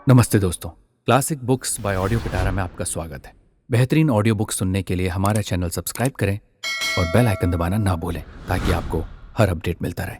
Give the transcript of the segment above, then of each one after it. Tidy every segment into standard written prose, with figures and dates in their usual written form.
नमस्ते दोस्तों। Classic books bye audio पिटारा में आपका स्वागत है। बेहतरीन ऑडियो बुक सुनने के लिए हमारा चैनल सब्सक्राइब करें और बेल आइकन दबाना ना भूलें ताकि आपको हर अपडेट मिलता रहे।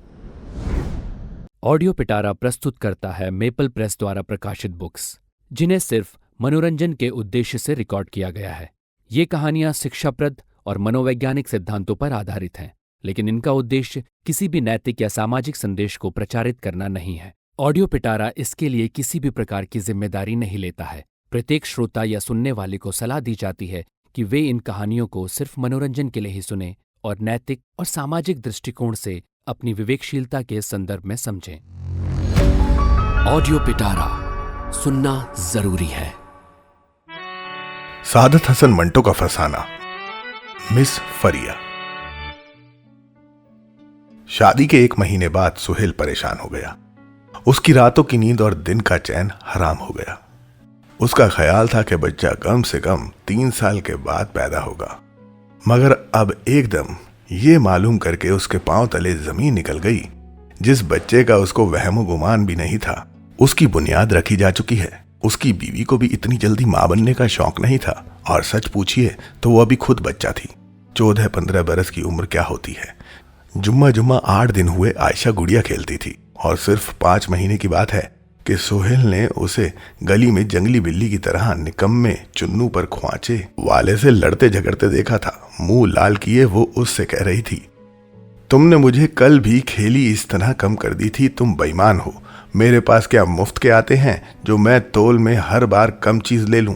ऑडियो पिटारा प्रस्तुत करता है मेपल प्रेस द्वारा प्रकाशित बुक्स, जिन्हें सिर्फ मनोरंजन के उद्देश्य से रिकॉर्ड किया गया है। ये कहानियां शिक्षाप्रद और मनोवैज्ञानिक सिद्धांतों पर आधारित हैं, लेकिन इनका उद्देश्य किसी भी नैतिक या सामाजिक संदेश को प्रचारित करना नहीं है। ऑडियो पिटारा इसके लिए किसी भी प्रकार की जिम्मेदारी नहीं लेता है। प्रत्येक श्रोता या सुनने वाले को सलाह दी जाती है कि वे इन कहानियों को सिर्फ मनोरंजन के लिए ही सुने और नैतिक और सामाजिक दृष्टिकोण से अपनी विवेकशीलता के संदर्भ में समझें। ऑडियो पिटारा सुनना जरूरी है। सादत हसन मंटो का फसाना, मिस फरिया। शादी के 1 महीने बाद सुहेल परेशान हो गया। उसकी रातों की नींद और दिन का चैन हराम हो गया। उसका ख्याल था कि बच्चा कम से कम 3 साल के बाद पैदा होगा, मगर अब एकदम ये मालूम करके उसके पांव तले जमीन निकल गई। जिस बच्चे का उसको वहमो गुमान भी नहीं था, उसकी बुनियाद रखी जा चुकी है। उसकी बीवी को भी इतनी जल्दी मां बनने का शौक नहीं था, और सच पूछिए तो वो अभी खुद बच्चा थी। 14-15 बरस की उम्र क्या होती है। जुम्मा 8 दिन हुए आयशा गुड़िया खेलती थी, और सिर्फ 5 महीने की बात है कि सोहेल ने उसे गली में जंगली बिल्ली की तरह निकम्मे चुन्नू पर ख्वांचे वाले से लड़ते झगड़ते देखा था। मुंह लाल किए वो उससे कह रही थी, तुमने मुझे कल भी खेली इस तरह कम कर दी थी, तुम बेईमान हो। मेरे पास क्या मुफ्त के आते हैं जो मैं तोल में हर बार कम चीज ले लूं।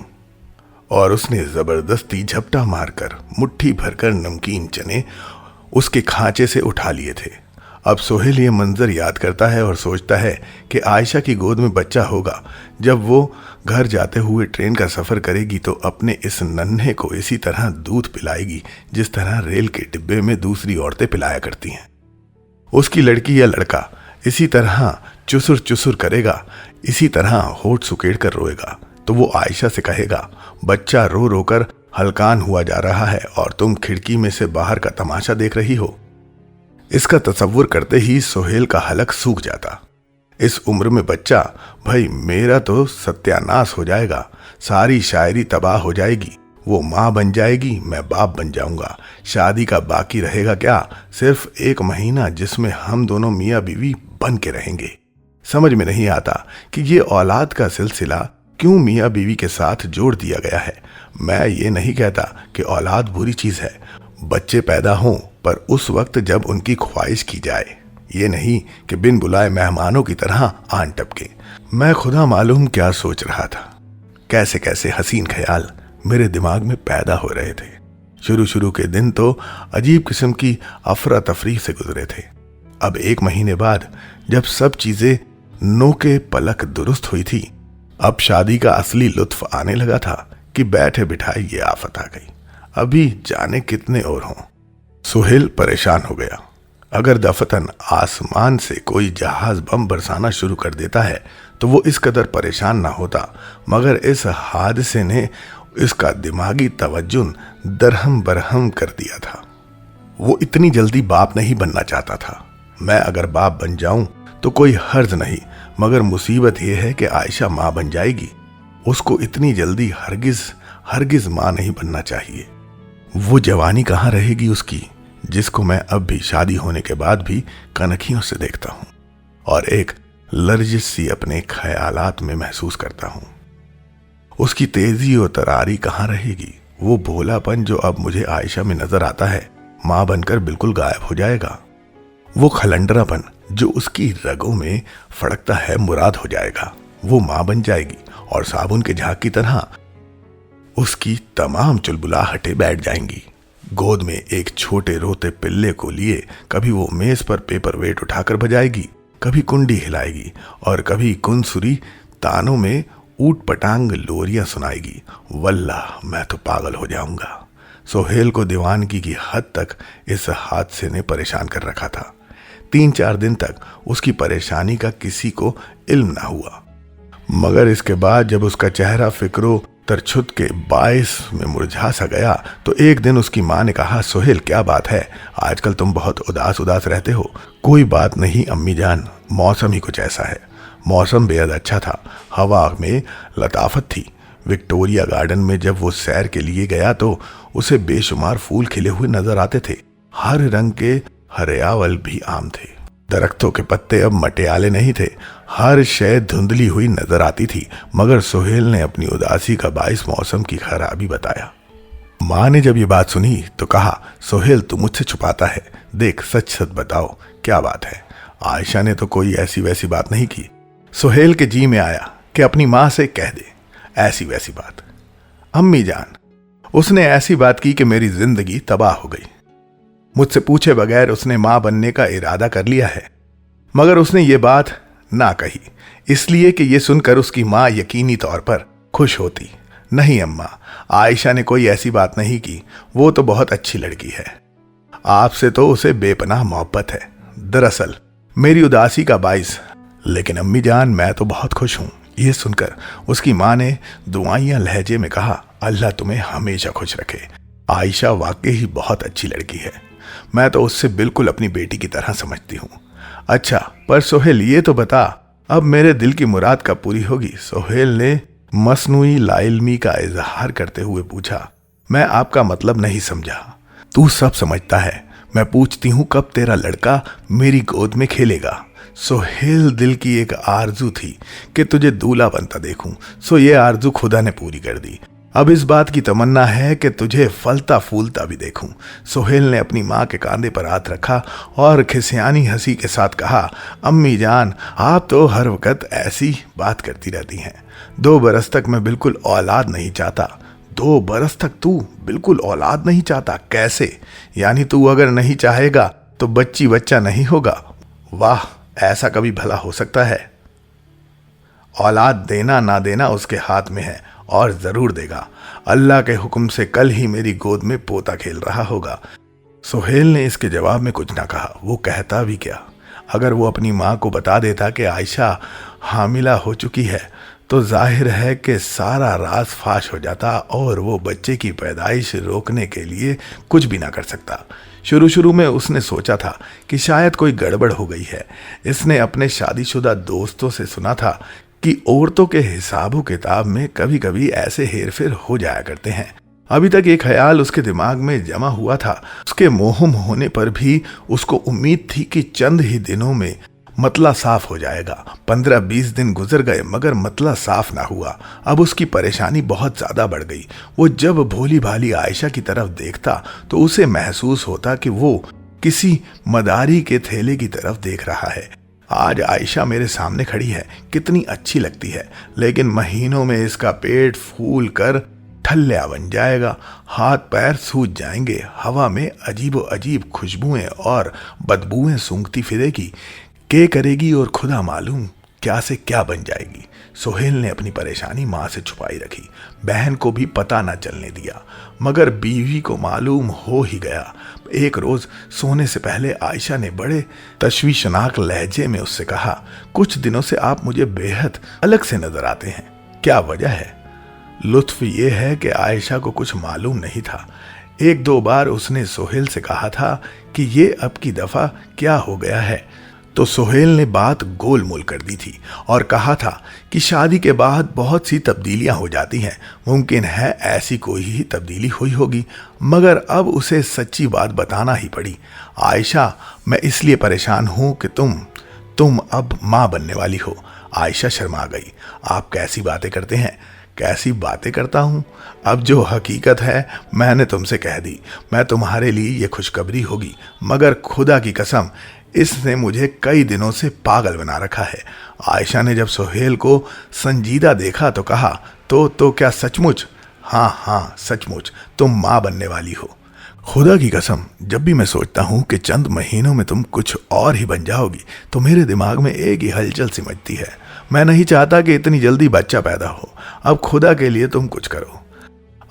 और उसने जबरदस्ती झपटा मारकर मुट्ठी भरकर नमकीन चने उसके खांचे से उठा लिए थे। अब सोहेल ये मंजर याद करता है और सोचता है कि आयशा की गोद में बच्चा होगा। जब वो घर जाते हुए ट्रेन का सफर करेगी तो अपने इस नन्हे को इसी तरह दूध पिलाएगी जिस तरह रेल के डिब्बे में दूसरी औरतें पिलाया करती हैं। उसकी लड़की या लड़का इसी तरह चुसुर चुसुर करेगा, इसी तरह होठ सुकेड़ कर रोएगा। तो वो आयशा से कहेगा, बच्चा रो रो कर हलकान हुआ जा रहा है और तुम खिड़की में से बाहर का तमाशा देख रही हो। इसका तसव्वुर करते ही सोहेल का हलक सूख जाता। इस उम्र में बच्चा, भाई मेरा तो सत्यानाश हो जाएगा, सारी शायरी तबाह हो जाएगी। वो माँ बन जाएगी, मैं बाप बन जाऊंगा। शादी का बाकी रहेगा क्या, सिर्फ 1 महीना जिसमें हम दोनों मियाँ बीवी बन के रहेंगे। समझ में नहीं आता कि ये औलाद का सिलसिला क्यों मियाँ बीवी के साथ जोड़ दिया गया है। मैं ये नहीं कहता कि औलाद बुरी चीज है, बच्चे पैदा हों पर उस वक्त जब उनकी ख्वाहिश की जाए, ये नहीं कि बिन बुलाए मेहमानों की तरह आन टपके। मैं खुदा मालूम क्या सोच रहा था, कैसे कैसे हसीन ख्याल मेरे दिमाग में पैदा हो रहे थे। शुरू के दिन तो अजीब किस्म की अफरा तफरी से गुजरे थे। अब 1 महीने बाद जब सब चीजें नोके पलक दुरुस्त हुई थी, अब शादी का असली लुत्फ आने लगा था कि बैठे बिठाए ये आफत आ गई। अभी जाने कितने और हों। सुहेल परेशान हो गया। अगर दफतन आसमान से कोई जहाज बम बरसाना शुरू कर देता है तो वो इस कदर परेशान ना होता, मगर इस हादसे ने इसका दिमागी तवज्जुन दरहम बरहम कर दिया था। वो इतनी जल्दी बाप नहीं बनना चाहता था। मैं अगर बाप बन जाऊं तो कोई हर्ज नहीं, मगर मुसीबत यह है कि आयशा मां बन जाएगी। उसको इतनी जल्दी हरगिज मां नहीं बनना चाहिए। वो जवानी कहाँ रहेगी उसकी, जिसको मैं अब भी शादी होने के बाद भी कनखियों से देखता हूं और एक लर्जिश सी अपने ख्यालात में महसूस करता हूं। उसकी तेजी और तरारी कहाँ रहेगी। वो भोलापन जो अब मुझे आयशा में नजर आता है, मां बनकर बिल्कुल गायब हो जाएगा। वो खलंडरापन जो उसकी रगों में फड़कता है मुराद हो जाएगा। वो मां बन जाएगी और साबुन के झाग की तरह उसकी तमाम चुलबुलाहटें बैठ जाएंगी। गोद में एक छोटे रोते पिल्ले को लिए कभी वो मेज पर पेपर वेट उठाकर बजाएगी, कभी कुंडी हिलाएगी और कभी कुनसुरी तानों में ऊट पटांग लोरियां सुनाएगी। वल्लाह मैं तो पागल हो जाऊंगा। सोहेल को दीवानगी की हद तक इस हादसे ने परेशान कर रखा था। 3-4 दिन तक उसकी परेशानी का किसी को इल्म ना हुआ, मगर इसके बाद जब उसका चेहरा फिक्रो तरछुत के बायस में मुरझा सा गया तो एक दिन उसकी माँ ने कहा, सोहेल क्या बात है, आजकल तुम बहुत उदास रहते हो। कोई बात नहीं अम्मी जान, मौसम ही कुछ ऐसा है। मौसम बेहद अच्छा था, हवा में लताफत थी। विक्टोरिया गार्डन में जब वो सैर के लिए गया तो उसे बेशुमार फूल खिले हुए नजर आते थे। हर रंग के हरियावल भी आम थे। दरख्तों के पत्ते अब मटियाले नहीं थे, हर शय धुंधली हुई नजर आती थी। मगर सोहेल ने अपनी उदासी का बाइस मौसम की खराबी बताया। माँ ने जब ये बात सुनी तो कहा, सोहेल तू मुझसे छुपाता है, देख सच सच बताओ क्या बात है। आयशा ने तो कोई ऐसी वैसी बात नहीं की। सोहेल के जी में आया कि अपनी माँ से कह दे ऐसी वैसी बात। अम्मी जान, उसने ऐसी बात की कि मेरी जिंदगी तबाह हो गई। मुझसे पूछे बगैर उसने माँ बनने का इरादा कर लिया है। मगर उसने ये बात ना कही इसलिए कि ये सुनकर उसकी माँ यकीनी तौर पर खुश होती। नहीं अम्मा, आयशा ने कोई ऐसी बात नहीं की, वो तो बहुत अच्छी लड़की है, आपसे तो उसे बेपनाह मोहब्बत है। दरअसल मेरी उदासी का बाइस। लेकिन अम्मी जान, मैं तो बहुत खुश हूं। यह सुनकर उसकी माँ ने दुआइयां लहजे में कहा, अल्लाह तुम्हें हमेशा खुश रखे। आयशा वाकई ही बहुत अच्छी लड़की है, मैं तो उससे बिल्कुल अपनी बेटी की तरह समझती हूँ। अच्छा पर सोहेल ये तो बता, अब मेरे दिल की मुराद कब पूरी होगी? सोहेल ने मसनूई लाइल्मी का इजहार करते हुए पूछा। मैं आपका मतलब नहीं समझा। तू सब समझता है, मैं पूछती हूँ कब तेरा लड़का मेरी गोद में खेलेगा? सोहेल दिल की एक आरजू थी कि तुझे दूल्हा बनता देखूं, सो ये आरजू खुदा ने पूरी कर दी। अब इस बात की तमन्ना है कि तुझे फलता फूलता भी देखूं। सोहेल ने अपनी माँ के कांधे पर हाथ रखा और खिसियानी हंसी के साथ कहा, अम्मी जान आप तो हर वक्त ऐसी बात करती रहती हैं। 2 बरस तक मैं बिल्कुल औलाद नहीं चाहता। 2 बरस तक तू बिल्कुल औलाद नहीं चाहता? कैसे? यानी तू अगर नहीं चाहेगा तो बच्ची बच्चा नहीं होगा? वाह, ऐसा कभी भला हो सकता है? औलाद देना ना देना उसके हाथ में है और जरूर देगा। अल्लाह के हुक्म से कल ही मेरी गोद में पोता खेल रहा होगा। सोहेल ने इसके जवाब में कुछ ना कहा। वो कहता भी क्या? अगर वो अपनी माँ को बता देता कि आयशा हामिला हो चुकी है तो जाहिर है कि सारा राज फाश हो जाता और वो बच्चे की पैदाइश रोकने के लिए कुछ भी ना कर सकता। शुरू में उसने सोचा था कि शायद कोई गड़बड़ हो गई है। इसने अपने शादीशुदा दोस्तों से सुना था कि औरतों के हिसाबो किताब में कभी कभी ऐसे हेरफेर हो जाया करते हैं। अभी तक एक ख्याल उसके दिमाग में जमा हुआ था। उसके मोहम होने पर भी उसको उम्मीद थी कि चंद ही दिनों में मतला साफ हो जाएगा। 15-20 दिन गुजर गए मगर मतला साफ ना हुआ। अब उसकी परेशानी बहुत ज्यादा बढ़ गई। वो जब भोली भाली आयशा की तरफ देखता तो उसे महसूस होता कि वो किसी मदारी के थैले की तरफ देख रहा है। आज आयशा मेरे सामने खड़ी है, कितनी अच्छी लगती है, लेकिन महीनों में इसका पेट फूल कर ठल्ल्या बन जाएगा, हाथ पैर सूज जाएंगे, हवा में अजीबो अजीब खुशबुएं और बदबुएं सूंघती फिरेगी। के करेगी और खुदा मालूम क्या से क्या बन जाएगी। सोहेल ने अपनी परेशानी माँ से छुपाई रखी, बहन को भी पता ना चलने दिया, मगर बीवी को मालूम हो ही गया। एक रोज सोने से पहले आयशा ने बड़े तशवीशनाक लहजे में उससे कहा, कुछ दिनों से आप मुझे बेहद अलग से नजर आते हैं, क्या वजह है? लुत्फ ये है कि आयशा को कुछ मालूम नहीं था। 1-2 बार उसने सोहेल से कहा था कि ये अब की दफा क्या हो गया है, तो सोहेल ने बात गोल मोल कर दी थी और कहा था कि शादी के बाद बहुत सी तब्दीलियां हो जाती हैं, मुमकिन है ऐसी कोई ही तब्दीली हुई होगी, मगर अब उसे सच्ची बात बताना ही पड़ी। आयशा, मैं इसलिए परेशान हूं कि तुम अब माँ बनने वाली हो। आयशा शर्मा गई। आप कैसी बातें करते हैं? कैसी बातें करता हूं? अब जो हकीकत है मैंने तुमसे कह दी। मैं तुम्हारे लिए ये खुशखबरी होगी, मगर खुदा की कसम इसने मुझे कई दिनों से पागल बना रखा है। आयशा ने जब सोहेल को संजीदा देखा तो कहा, तो क्या सचमुच? हाँ सचमुच तुम माँ बनने वाली हो। खुदा की कसम, जब भी मैं सोचता हूँ कि चंद महीनों में तुम कुछ और ही बन जाओगी तो मेरे दिमाग में एक ही हलचल सी मचती है। मैं नहीं चाहता कि इतनी जल्दी बच्चा पैदा हो। अब खुदा के लिए तुम कुछ करो।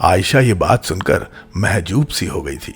आयशा ये बात सुनकर महजूब सी हो गई थी।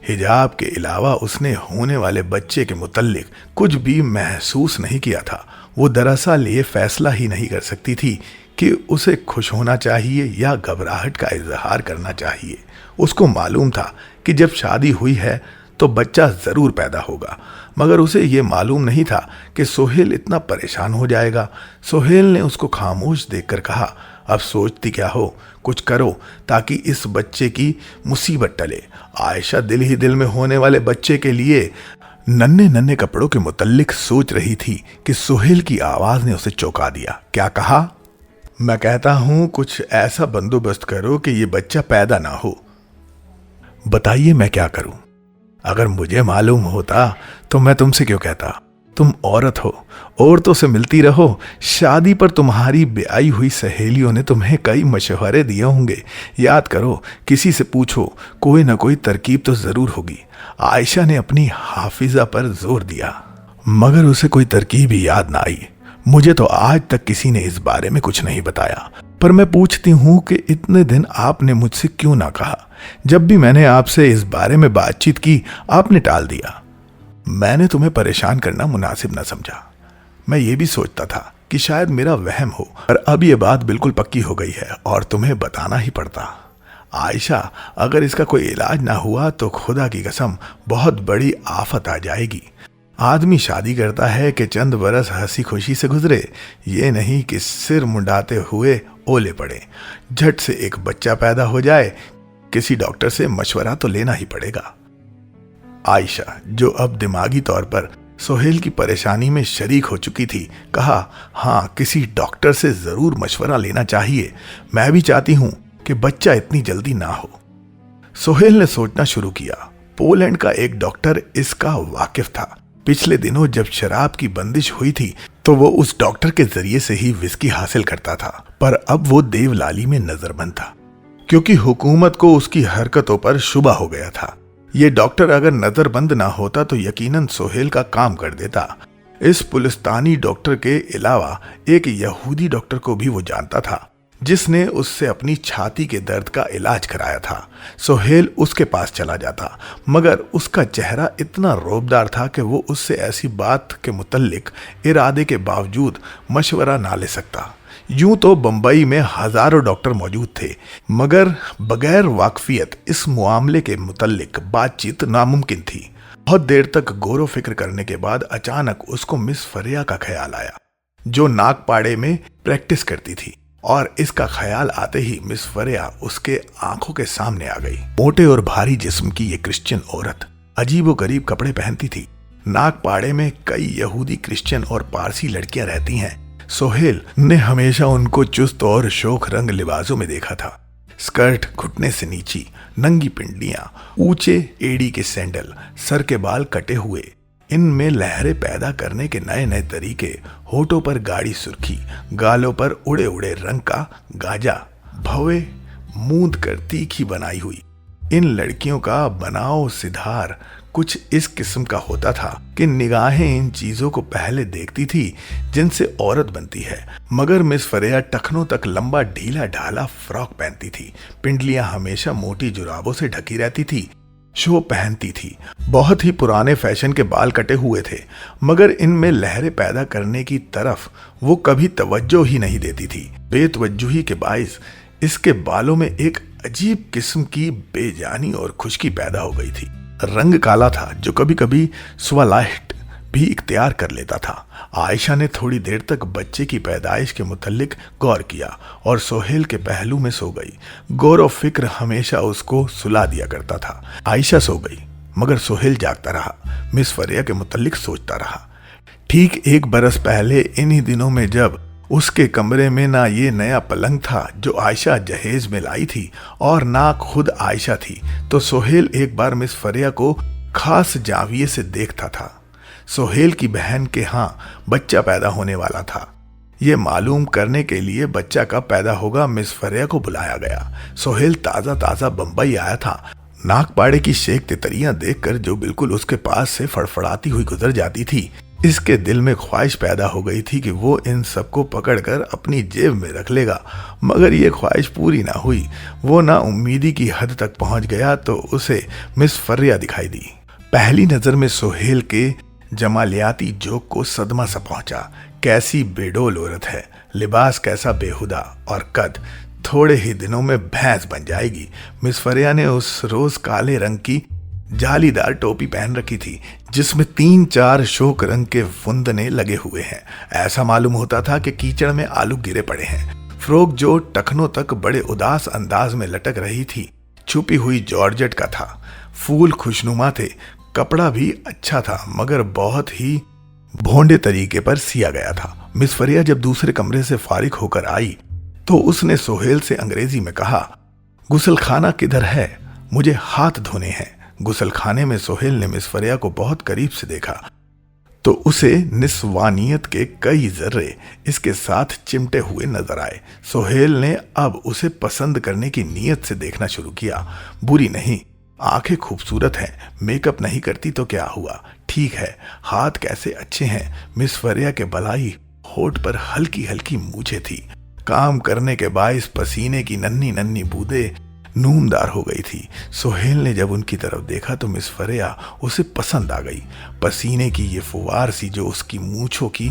हिजाब के अलावा उसने होने वाले बच्चे के मुतल्लिक कुछ भी महसूस नहीं किया था। वो दरअसल ये फैसला ही नहीं कर सकती थी कि उसे खुश होना चाहिए या घबराहट का इजहार करना चाहिए। उसको मालूम था कि जब शादी हुई है तो बच्चा जरूर पैदा होगा। मगर उसे ये मालूम नहीं था कि सोहेल इतना परेशान हो जाएगा। सोहेल ने उसको खामोश देखकर कहा, अब सोचती क्या हो, कुछ करो ताकि इस बच्चे की मुसीबत टले। आयशा दिल ही दिल में होने वाले बच्चे के लिए नन्हे नन्हे कपड़ों के मुतल्लिक सोच रही थी कि सोहेल की आवाज ने उसे चौंका दिया। क्या कहा? मैं कहता हूं कुछ ऐसा बंदोबस्त करो कि ये बच्चा पैदा ना हो। बताइए मैं क्या करूं? अगर मुझे मालूम होता तो मैं तुमसे क्यों कहता? तुम औरत हो, औरतों से मिलती रहो। शादी पर तुम्हारी ब्याई हुई सहेलियों ने तुम्हें कई मशवरे दिए होंगे। याद करो, किसी से पूछो, कोई ना कोई तरकीब तो जरूर होगी। आयशा ने अपनी हाफिजा पर जोर दिया, मगर उसे कोई तरकीब ही याद ना आई। मुझे तो आज तक किसी ने इस बारे में कुछ नहीं बताया, पर मैं पूछती हूं कि इतने दिन आपने मुझसे क्यों ना कहा? जब भी मैंने आपसे इस बारे में बातचीत की, आपने टाल दिया। मैंने तुम्हें परेशान करना मुनासिब न समझा। मैं ये भी सोचता था कि शायद मेरा वहम हो, पर अब ये बात बिल्कुल पक्की हो गई है और तुम्हें बताना ही पड़ता। आयशा, अगर इसका कोई इलाज ना हुआ तो खुदा की कसम बहुत बड़ी आफत आ जाएगी। आदमी शादी करता है कि चंद बरस हंसी खुशी से गुजरे, ये नहीं कि सिर मुंडाते हुए ओले पड़े। झट से एक बच्चा पैदा हो जाए, किसी डॉक्टर से मशवरा तो लेना ही पड़ेगा। आयशा, जो अब दिमागी तौर पर सोहेल की परेशानी में शरीक हो चुकी थी, कहा, हाँ, किसी डॉक्टर से जरूर मशवरा लेना चाहिए। मैं भी चाहती हूं कि बच्चा इतनी जल्दी ना हो। सोहेल ने सोचना शुरू किया। पोलैंड का एक डॉक्टर इसका वाकिफ था। पिछले दिनों जब शराब की बंदिश हुई थी तो वो उस डॉक्टर के जरिए से ही विस्की हासिल करता था, पर अब वो देवलाली में नजरबंद था क्योंकि हुकूमत को उसकी हरकतों पर शुबा हो गया था। ये डॉक्टर अगर नजरबंद ना होता तो यकीनन सोहेल का काम कर देता। इस पुलिस्तानी डॉक्टर के अलावा एक यहूदी डॉक्टर को भी वो जानता था, जिसने उससे अपनी छाती के दर्द का इलाज कराया था। सोहेल उसके पास चला जाता, मगर उसका चेहरा इतना रौबदार था कि वो उससे ऐसी बात के मुतल्लिक इरादे के बावजूद मशवरा ना ले सकता। यूं तो बंबई में हजारों डॉक्टर मौजूद थे, मगर बगैर वाकफियत इस मामले के मुतल्लिक बातचीत नामुमकिन थी। बहुत देर तक गौर फिक्र करने के बाद अचानक उसको मिस फरिया का ख्याल आया, जो नागपाड़े में प्रैक्टिस करती थी, और इसका ख्याल आते ही मिस फरिया उसके आंखों के सामने आ गई। मोटे और भारी जिस्म की ये क्रिश्चियन औरत अजीबोगरीब कपड़े पहनती थी। नागपाड़े में कई यहूदी, क्रिश्चियन और पारसी लड़कियां रहती हैं। सोहेल ने हमेशा उनको चुस्त और शोख रंग लिबासों में देखा था। स्कर्ट घुटने से नीची, नंगी पिंडलियां, ऊंचे एड़ी के सैंडल, सर के बाल कटे हुए, इनमें लहरें पैदा करने के नए नए तरीके, होठों पर गाढ़ी सुर्खी, गालों पर उड़े उड़े रंग का गाजा, भवे मूंद कर तीखी बनाई हुई। इन लड़कियों का बनाव सिधार कुछ इस किस्म का होता था कि निगाहें इन चीजों को पहले देखती थी जिनसे औरत बनती है। मगर मिस फरिया टखनों तक लंबा ढीला ढाला फ्रॉक पहनती थी। पिंडलियां हमेशा मोटी जुराबों से ढकी रहती थी। शो पहनती थी। बहुत ही पुराने फैशन के बाल कटे हुए थे, मगर इनमें लहरें पैदा करने की तरफ वो कभी तवज्जो ही नहीं देती थी। बेतवज्जुही के बाइस इसके बालों में एक अजीब किस्म की बेजानी और खुशकी पैदा हो गई थी। रंग काला था, जो कभी कभी स्वालाइट भी इख्तियार कर लेता था। आयशा ने थोड़ी देर तक बच्चे की पैदाइश के मुतल्लिक गौर किया और सोहेल के पहलू में सो गई। गौर और फिक्र हमेशा उसको सुला दिया करता था। आयशा सो गई, मगर सोहेल जागता रहा, मिस फरिया के मुतल्लिक सोचता रहा। ठीक 1 बरस पहले इन्हीं दिनों में जब उसके कमरे में ना ये नया पलंग था जो आयशा जहेज में लाई थी और ना खुद आयशा थी, तो सोहेल एक बार मिस फरिया को खास जाविये से देखता था। सोहेल की बहन के यहाँ बच्चा पैदा होने वाला था। ये मालूम करने के लिए बच्चा कब पैदा होगा मिस फरिया को बुलाया गया। सोहेल ताज़ा ताज़ा बंबई आया था। नागपाड़े की शेख तितरियां देखकर जो बिल्कुल उसके पास से फड़फड़ाती हुई गुजर जाती थी, इसके दिल में ख्वाहिश पैदा हो गई थी कि वो इन सबको पकड़कर अपनी जेब में रख लेगा, मगर ये ख्वाहिश पूरी ना हुई। वो ना उम्मीदी की हद तक पहुंच गया तो उसे मिस फरिया दिखाई दी। पहली नजर में सोहेल के जमालियाती जोक को सदमा सा पहुंचा। कैसी बेडोल औरत है, लिबास कैसा बेहुदा, और कद थोड़े ही दिनों में भैंस बन जाएगी। मिस फरिया ने उस रोज काले रंग की जालीदार टोपी पहन रखी थी जिसमें 3-4 शोक रंग के फुंदने लगे हुए हैं। ऐसा मालूम होता था कि कीचड़ में आलू गिरे पड़े हैं। फ्रॉक जो टखनों तक बड़े उदास अंदाज में लटक रही थी, छुपी हुई जॉर्जेट का था। फूल खुशनुमा थे, कपड़ा भी अच्छा था मगर बहुत ही भोंडे तरीके पर सिया गया था। मिस फरिया जब दूसरे कमरे से फारिग होकर आई तो उसने सोहेल से अंग्रेजी में कहा, गुसलखाना किधर है, मुझे हाथ धोने हैं। गुसलखाने में सोहेल ने मिस फरिया को बहुत करीब से देखा तो उसे निस्वानियत के कई जर्रे इसके साथ चिमटे हुए नजर आए। सोहेल ने अब उसे पसंद करने की नीयत से देखना शुरू किया। बुरी नहीं, आंखें खूबसूरत हैं, मेकअप नहीं करती तो क्या हुआ, ठीक है, हाथ कैसे अच्छे हैं। मिस फरिया के बलाई होठ पर हल्की हल्की मूछें थी। काम करने के बाइस पसीने की नन्ही नन्ही बूंदें नूमदार हो गई थी। सोहेल ने जब उनकी तरफ देखा तो मिस फरिया उसे पसंद आ गई। पसीने की ये फुवार सी जो उसकी मूछों की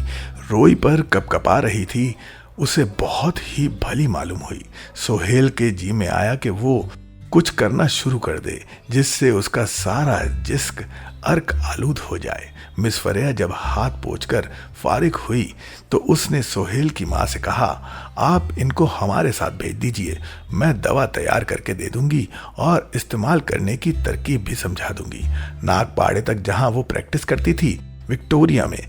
रोई पर कपकपा रही थी उसे बहुत ही भली मालूम हुई। सोहेल के जी में आया कि वो कुछ करना शुरू कर दे जिससे उसका सारा जिस्म अर्क आलूद हो जाए। मिस फरिया जब हाथ पोंछकर फारिग हुई तो उसने सोहेल की माँ से कहा, आप इनको हमारे साथ भेज दीजिए, मैं दवा तैयार करके दे दूंगी और इस्तेमाल करने की तरकीब भी समझा दूंगी। नागपाड़े तक जहां वो प्रैक्टिस करती थी, विक्टोरिया में,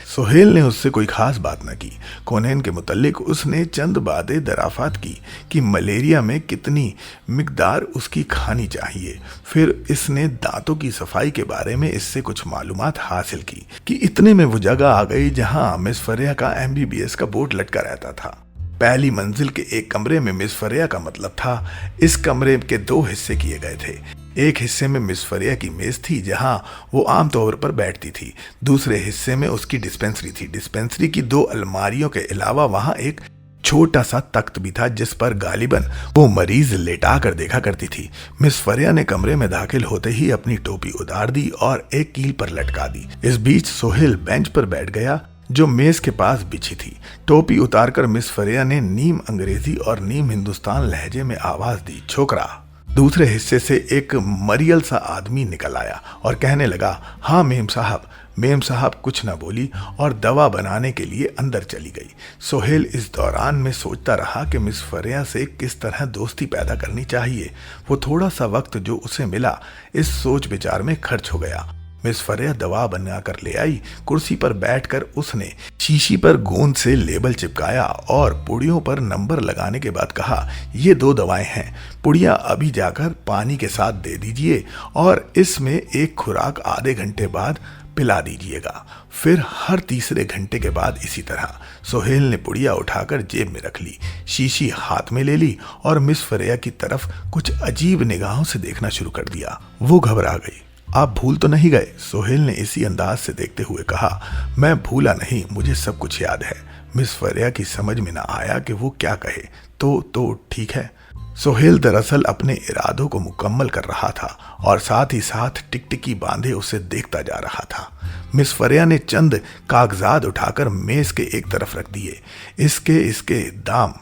सोहेल ने उससे कोई खास बात न की। कोनेन के मुतल्लिक उसने चंद बातें दराफात की कि मलेरिया में कितनी मिकदार उसकी खानी चाहिए। फिर इसने दांतों की सफाई के बारे में इससे कुछ मालूमात हासिल की कि इतने में वो जगह आ गई जहां मिस फरिया का MBBS का बोर्ड लटका रहता था। पहली मंजिल के एक कमरे में मिस फरिया का मतलब था। इस कमरे के 2 हिस्से किए गए थे। एक हिस्से में मिस फरिया की मेज थी जहां वो आमतौर पर बैठती थी। दूसरे हिस्से में उसकी डिस्पेंसरी थी। डिस्पेंसरी की 2 अलमारियों के अलावा वहां एक छोटा सा तख्त भी था जिस पर गालिबन वो मरीज लेटा कर देखा करती थी। मिस फरिया ने कमरे में दाखिल होते ही अपनी टोपी उतार दी और एक कील पर लटका दी। इस बीच सोहेल बेंच पर बैठ गया जो मेज के पास बिछी थी। टोपी उतारकर मिस फरिया ने नीम अंग्रेजी और नीम हिंदुस्तान लहजे में आवाज दी, छोकरा। दूसरे हिस्से से एक मरियल सा आदमी निकल आया और कहने लगा, हाँ मेम साहब। मेम साहब कुछ न बोली और दवा बनाने के लिए अंदर चली गई। सोहेल इस दौरान में सोचता रहा कि मिस फरिया से किस तरह दोस्ती पैदा करनी चाहिए। वो थोड़ा सा वक्त जो उसे मिला इस सोच विचार में खर्च हो गया। मिस फरिया दवा बनाकर ले आई। कुर्सी पर बैठकर उसने शीशी पर गोंद से लेबल चिपकाया और पुड़ियों पर नंबर लगाने के बाद कहा, ये 2 दवाएं हैं, पुड़िया अभी जाकर पानी के साथ दे दीजिए और इसमें एक खुराक आधे घंटे बाद पिला दीजिएगा, फिर हर तीसरे घंटे के बाद इसी तरह। सोहेल ने पुड़िया उठाकर जेब में रख ली, शीशी हाथ में ले ली और मिस फरिया की तरफ कुछ अजीब निगाहों से देखना शुरू कर दिया। वो घबरा गई। आप भूल तो नहीं गए? सोहेल ने इसी अंदाज से देखते हुए कहा। मैं भूला नहीं, मुझे सब कुछ याद है। मिस फरिया की समझ में ना आया कि वो क्या कहे। तो ठीक है। सोहेल दरअसल अपने इरादों को मुकम्मल कर रहा था और साथ ही साथ टिकटिकी बांधे उसे देखता जा रहा था। मिस फरिया ने चंद कागजात उठाकर मेज के एक तरफ रख दिए। इसके दाम।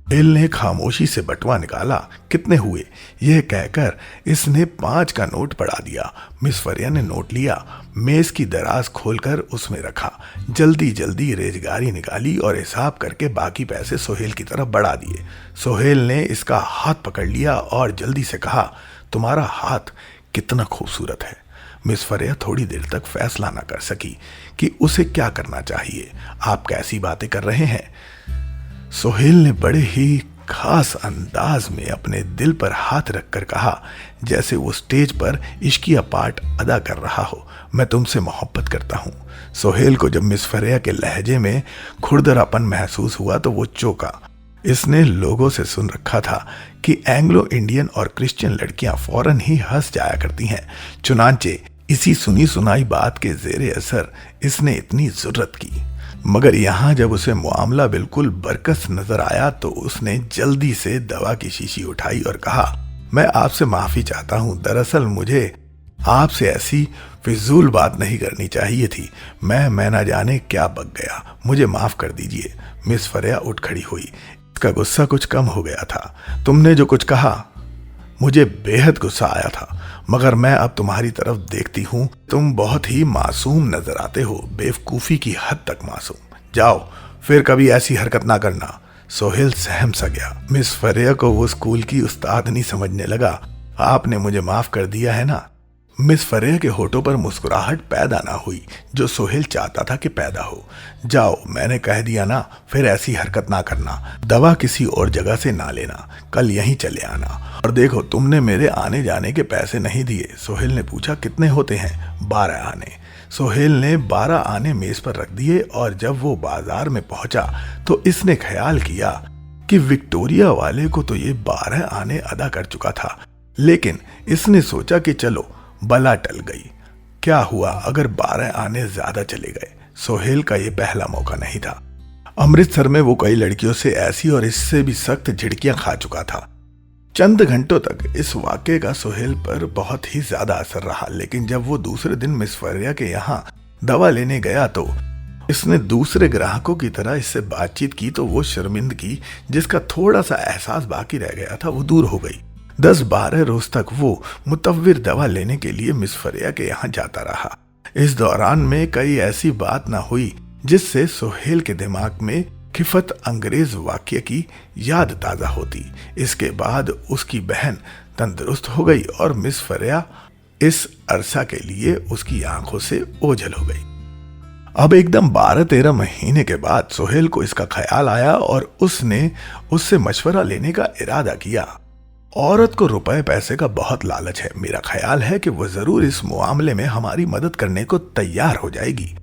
बिल ने खामोशी से बटुआ निकाला। कितने हुए? यह कहकर इसने 5 का नोट बढ़ा दिया। मिस फरिया ने नोट लिया, मेज की दराज खोलकर उसमें रखा, जल्दी जल्दी रेजगारी निकाली और हिसाब करके बाकी पैसे सोहेल की तरफ बढ़ा दिए। सोहेल ने इसका हाथ पकड़ लिया और जल्दी से कहा, तुम्हारा हाथ कितना खूबसूरत है। मिस फरिया थोड़ी देर तक फैसला न कर सकी कि उसे क्या करना चाहिए। आप कैसी बातें कर रहे हैं? सोहेल ने बड़े ही खास अंदाज में अपने दिल पर हाथ रखकर कहा, जैसे वो स्टेज पर इश्किया पार्ट अदा कर रहा हो। मैं तुमसे मोहब्बत करता हूँ। सोहेल को जब मिस फरिया के लहजे में खुरदरापन महसूस हुआ तो वो चौंका। इसने लोगों से सुन रखा था कि एंग्लो इंडियन और क्रिश्चियन लड़कियां फौरन ही हंस जाया करती हैं। चुनांचे इसी सुनी सुनाई बात के जेरे असर इसने इतनी जुर्रत की। मगर यहाँ जब उसे मामला बिल्कुल बरकस नजर आया तो उसने जल्दी से दवा की शीशी उठाई और कहा, मैं आपसे माफी चाहता हूँ। दरअसल मुझे आपसे ऐसी फिजूल बात नहीं करनी चाहिए थी। मैं ना जाने क्या बक गया, मुझे माफ कर दीजिए। मिस फरिया उठ खड़ी हुई। इसका गुस्सा कुछ कम हो गया था। तुमने जो कुछ कहा मुझे बेहद गुस्सा आया था, मगर मैं अब तुम्हारी तरफ देखती हूं, तुम बहुत ही मासूम नजर आते हो, बेवकूफी की हद तक मासूम। जाओ, फिर कभी ऐसी हरकत ना करना। सोहेल सहम सा गया। मिस फरिया को वो स्कूल की उस्तादनी समझने लगा। आपने मुझे माफ कर दिया है ना। मिस फरिया के होठों पर मुस्कुराहट पैदा ना हुई जो सोहेल चाहता था कि पैदा हो। जाओ, मैंने कह दिया ना, फिर ऐसी हरकत ना करना। दवा किसी और जगह से ना लेना, कल यहीं चले आना। और देखो, तुमने मेरे आने जाने के पैसे नहीं दिए। सोहेल ने पूछा, कितने होते हैं? 12 आने। सोहेल ने 12 आने मेज पर रख दिए और जब वो बाजार में पहुंचा तो इसने ख्याल किया कि विक्टोरिया वाले को तो ये 12 आने अदा कर चुका था, लेकिन इसने सोचा कि चलो बला टल गई। क्या हुआ अगर 12 आने ज्यादा चले गए? सोहेल का ये पहला मौका नहीं था। अमृतसर में वो कई लड़कियों से ऐसी और इससे भी सख्त झिड़कियां खा चुका था। चंद घंटों तक इस वाक़े का सोहेल पर बहुत ही ज्यादा असर रहा, लेकिन जब वो दूसरे दिन मिस फरिया के यहाँ दवा लेने गया तो इसने दूसरे ग्राहकों की तरह इससे बातचीत की तो वो शर्मिंदगी जिसका थोड़ा सा एहसास बाकी रह गया था वो दूर हो गई। 10-12 रोज तक वो मुतव्विर दवा लेने के लिए मिस फरिया के यहाँ जाता रहा। इस दौरान में कई ऐसी बात ना हुई जिससे सोहेल के दिमाग में खिफत अंग्रेज वाक्य की याद ताजा होती। इसके बाद उसकी बहन तंदुरुस्त हो गई और मिस फरिया इस अरसा के लिए उसकी आंखों से ओझल हो गई। अब एकदम 12-13 महीने के बाद सोहेल को इसका ख्याल आया और उसने उससे मशवरा लेने का इरादा किया। औरत को रुपए पैसे का बहुत लालच है। मेरा ख्याल है कि वो जरूर इस मामले में हमारी मदद करने को तैयार हो जाएगी।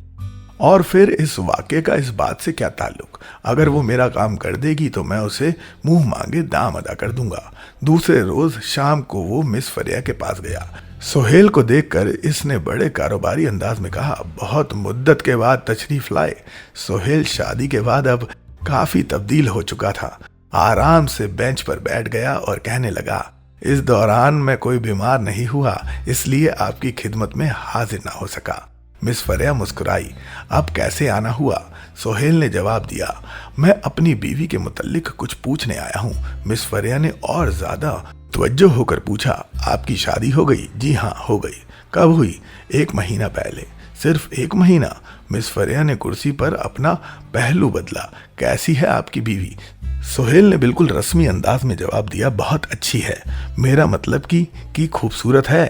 और फिर इस वाक्य का इस बात से क्या ताल्लुक? अगर वो मेरा काम कर देगी तो मैं उसे मुंह मांगे दाम अदा कर दूंगा। दूसरे रोज शाम को वो मिस फरिया के पास गया। सोहेल को देखकर इसने बड़े कारोबारी अंदाज में कहा, बहुत मुद्दत के बाद तशरीफ लाए। सोहेल शादी के बाद अब काफी तब्दील हो चुका था। आराम से बेंच पर बैठ गया और कहने लगा, इस दौरान मैं कोई बीमार नहीं हुआ, इसलिए आपकी खिदमत में हाजिर ना हो सका। मिस फरिया मुस्कुराई। अब कैसे आना हुआ? सोहेल ने जवाब दिया, मैं अपनी बीवी के मुतल्लिक कुछ पूछने आया हूँ। मिस फरिया ने और ज्यादा तवज्जो होकर पूछा, आपकी शादी हो गई? जी हाँ, हो गई। कब हुई? 1 महीना पहले। सिर्फ 1 महीना? मिस फरिया ने कुर्सी पर अपना पहलू बदला। कैसी है आपकी बीवी? सोहेल ने बिल्कुल रस्मी अंदाज में जवाब दिया, बहुत अच्छी है। मेरा मतलब कि खूबसूरत है?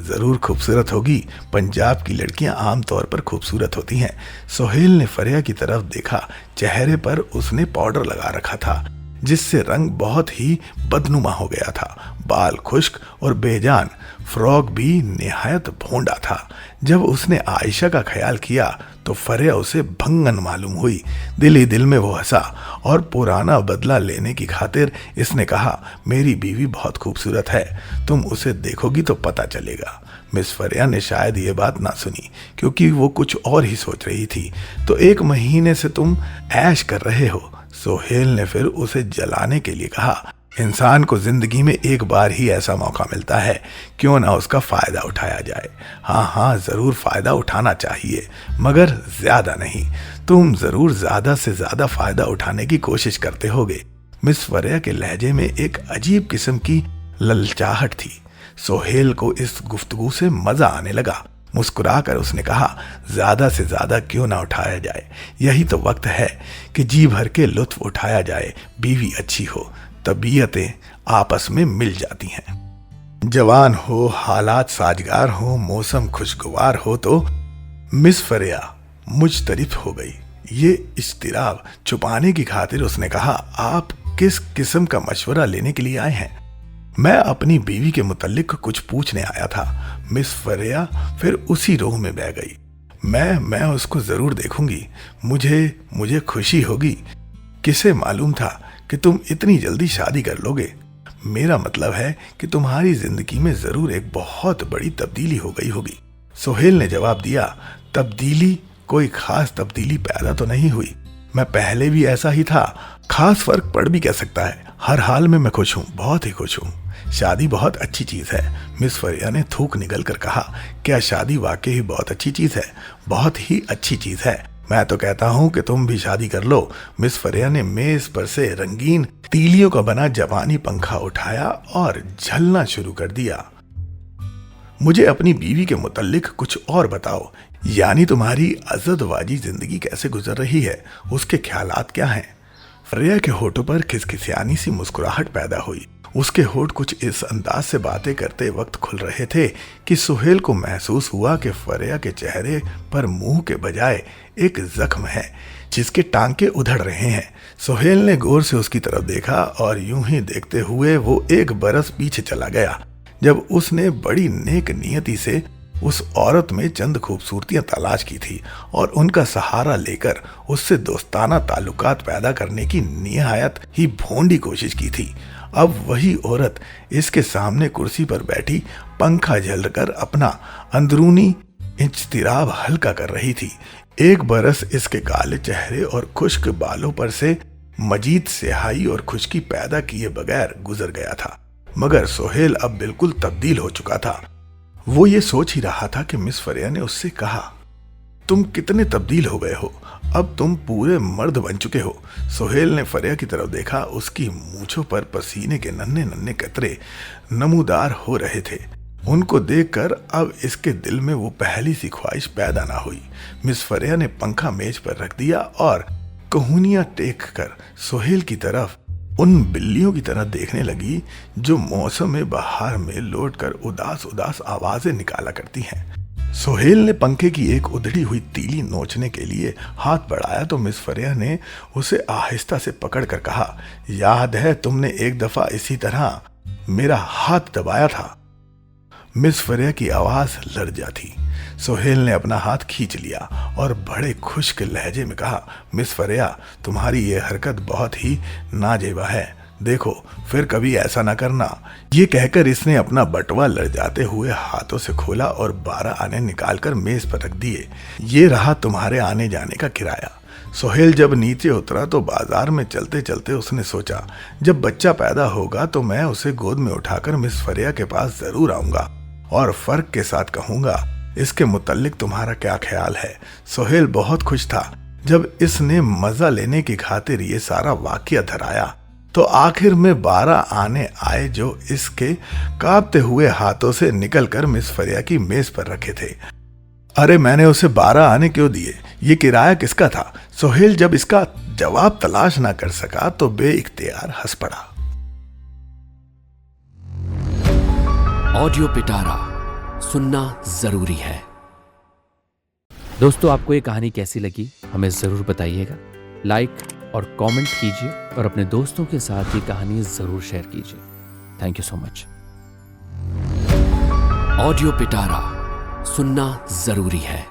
जरूर खूबसूरत होगी। पंजाब की लड़कियां आमतौर पर खूबसूरत होती हैं। सोहेल ने फरिया की तरफ देखा। चेहरे पर उसने पाउडर लगा रखा था जिससे रंग बहुत ही बदनुमा हो गया था। बाल खुश्क और बेजान, फ्रॉक भी निहायत भोंडा था। जब उसने आयशा का ख्याल किया तो फरिया उसे भंगन मालूम हुई। दिल ही दिल में वो हंसा और पुराना बदला लेने की खातिर इसने कहा, मेरी बीवी बहुत खूबसूरत है, तुम उसे देखोगी तो पता चलेगा। मिस फरिया ने शायद ये बात ना सुनी क्योंकि वो कुछ और ही सोच रही थी। तो 1 महीने से तुम ऐश कर रहे हो? सोहेल ने फिर उसे जलाने के लिए कहा, इंसान को जिंदगी में एक बार ही ऐसा मौका मिलता है, क्यों ना उसका फायदा उठाया जाए। हाँ, जरूर फायदा उठाना चाहिए, मगर ज्यादा नहीं। तुम जरूर ज्यादा से ज्यादा फायदा उठाने की कोशिश करते होगे। मिस फरिया के लहजे में एक अजीब किस्म की ललचाहट थी। सोहेल को इस गुफ्तगू से मजा आने लगा। मुस्कुराकर उसने कहा, ज्यादा से ज्यादा क्यों ना उठाया जाए, यही तो वक्त है कि जी भर के लुत्फ उठाया जाए। बीवी अच्छी हो, तबीयतें आपस में मिल जाती हैं। जवान हो, हालात साजगार हो, मौसम खुशगवार हो तो मिस फरिया मुजतरिफ हो गई। ये इस्तिराब छुपाने की खातिर उसने कहा, आप किस किस्म का मशवरा लेने के लिए आए हैं? मैं अपनी बीवी के मुतल्लिक कुछ पूछने आया था। मिस फरिया फिर उसी रोह में बह गई। मैं उसको जरूर देखूंगी। मुझे खुशी होगी। किसे मालूम था कि तुम इतनी जल्दी शादी कर लोगे? मेरा मतलब है कि तुम्हारी जिंदगी में जरूर एक बहुत बड़ी तब्दीली हो गई होगी। सोहेल ने जवाब दिया, तब्दीली? कोई खास तब्दीली पैदा तो नहीं हुई। मैं पहले भी ऐसा ही था। खास फर्क पड़ भी कह सकता है। हर हाल में मैं खुश हूँ, बहुत ही खुश हूँ। शादी बहुत अच्छी चीज है। मिस फरिया ने थूक निकल कर कहा, क्या शादी वाकई ही बहुत अच्छी चीज है? बहुत ही अच्छी चीज है। मैं तो कहता हूं कि तुम भी शादी कर लो। मिस फरिया ने मेज पर से रंगीन तीलियों का बना जापानी पंखा उठाया और झलना शुरू कर दिया। मुझे अपनी बीवी के मुतल्लिक कुछ और बताओ, यानी तुम्हारी अज़दवाजी जिंदगी कैसे गुजर रही है, उसके ख्यालात क्या हैं? फरिया के होठों पर खिसखिसियानी सी मुस्कुराहट पैदा हुई। उसके होठ कुछ इस अंदाज से बातें करते वक्त खुल रहे थे कि सुहेल को महसूस हुआ कि फरिया के चेहरे पर मुंह के बजाय एक जख्म है जिसके टांके उधड़ रहे हैं। सुहेल ने गौर से उसकी तरफ देखा और यूं ही देखते हुए वो 1 बरस पीछे चला गया, जब उसने बड़ी नेक नियति से उस औरत में चंद खूबसूरतियां तलाश की थी और उनका सहारा लेकर उससे दोस्ताना ताल्लुकात पैदा करने की निहायत ही भोंडी कोशिश की थी। अब वही औरत इसके सामने कुर्सी पर बैठी पंखा झलकर अपना अंदरूनी इज्तिराब हल्का कर रही थी। 1 बरस इसके काले चेहरे और खुश्क बालों पर से मजीद स्याही और खुश्की पैदा किए बगैर गुजर गया था, मगर सुहेल अब बिल्कुल तब्दील हो चुका था। वो ये सोच ही रहा था कि मिस फरिया ने उससे कहा, तुम कितने तब्दील हो गए हो, अब तुम पूरे मर्द बन चुके हो। सुहेल ने फरिया की तरफ देखा। उसकी मूंछों पर पसीने के नन्हे नन्हे कतरे नमूदार हो रहे थे। उनको देखकर अब इसके दिल में वो पहली सी ख्वाहिश पैदा ना हुई। मिस फरिया ने पंखा मेज पर रख दिया और कहूनियां टेक कर सुहेल की तरफ उन बिल्लियों की तरह देखने लगी जो मौसम बहार में लौटकर उदास उदास आवाजें निकाला करती हैं। सुहेल ने पंखे की एक उधड़ी हुई तीली नोचने के लिए हाथ बढ़ाया तो मिस फरिया ने उसे आहिस्ता से पकड़कर कहा, याद है तुमने एक दफा इसी तरह मेरा हाथ दबाया था। मिस फरिया की आवाज लर्जा थी। सुहेल ने अपना हाथ खींच लिया और बड़े खुश्क लहजे में कहा, मिस फरिया तुम्हारी ये हरकत बहुत ही नाजेबा है, देखो फिर कभी ऐसा ना करना। ये कहकर इसने अपना बटवा लड़जाते हुए हाथों से खोला और 12 आने निकालकर मेज पर रख दिए। ये रहा तुम्हारे आने जाने का किराया। सुहेल जब नीचे उतरा तो बाजार में चलते चलते उसने सोचा, जब बच्चा पैदा होगा तो मैं उसे गोद में उठाकर मिस फरिया के पास जरूर आऊंगा और फर्क के साथ कहूंगा, इसके मुतल्लिक तुम्हारा क्या ख्याल है। सुहेल बहुत खुश था जब इसने मजा लेने की खातिर ये सारा वाकया धराया तो आखिर में 12 आने आए जो इसके कांपते हुए हाथों से निकलकर मिस फरिया की मेज पर रखे थे। अरे मैंने उसे 12 आने क्यों दिए, ये किराया किसका था? सुहेल जब इसका जवाब तलाश ना कर सका तो बेइख्तियार हंस पड़ा। ऑडियो पिटारा सुनना जरूरी है। दोस्तों, आपको ये कहानी कैसी लगी हमें ज़रूर बताइएगा। लाइक और कमेंट कीजिए और अपने दोस्तों के साथ ये कहानी ज़रूर शेयर कीजिए। Thank you so much. Audio पिटारा सुनना जरूरी है।